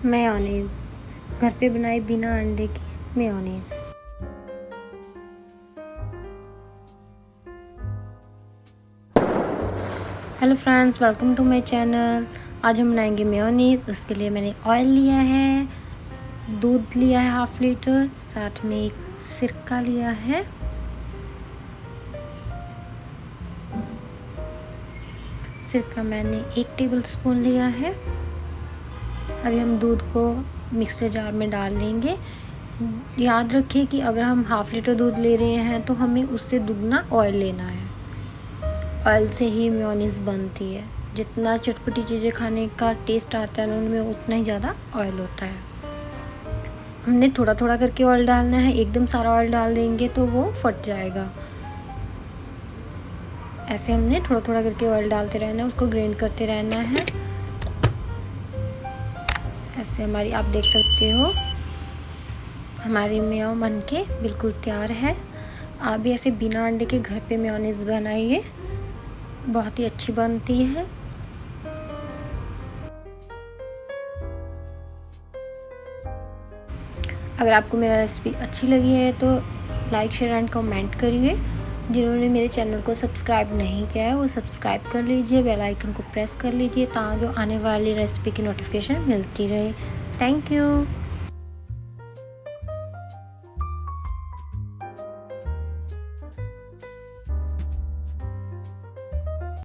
Mayonnaise, घर पे बनाई बिना अंडे की mayonnaise. Hello friends, welcome to my channel. आज हम बनाएंगे मेयोनीज़। उसके लिए मैंने ऑयल लिया है, दूध लिया है 1/2 लीटर, साथ में एक सिरका लिया है, सिरका मैंने 1 टेबलस्पून लिया है। अभी हम दूध को मिक्सर जार में डाल लेंगे। याद रखिए कि अगर हम 1/2 लीटर दूध ले रहे हैं तो हमें उससे दुगना ऑयल लेना है। ऑयल से ही मेयोनीज़ बनती है। जितना चटपटी चीज़ें खाने का टेस्ट आता है ना, उनमें उतना ही ज़्यादा ऑयल होता है। हमने थोड़ा थोड़ा करके ऑयल डालना है, एकदम सारा ऑयल डाल देंगे तो वो फट जाएगा। ऐसे हमने थोड़ा थोड़ा करके ऑयल डालते रहना है, उसको ग्राइंड करते रहना है। ऐसे हमारी आप देख सकते हो हमारी मेयो बनके बिल्कुल तैयार है। आप भी ऐसे बिना अंडे के घर पे मेयोनीज़ बनाइए, बहुत ही अच्छी बनती है। अगर आपको मेरा रेसिपी अच्छी लगी है तो लाइक, शेयर एंड कमेंट करिए। जिन्होंने मेरे चैनल को सब्सक्राइब नहीं किया है वो सब्सक्राइब कर लीजिए, बेल आइकन को प्रेस कर लीजिए ताकि जो आने वाली रेसिपी की नोटिफिकेशन मिलती रहे। Thank you.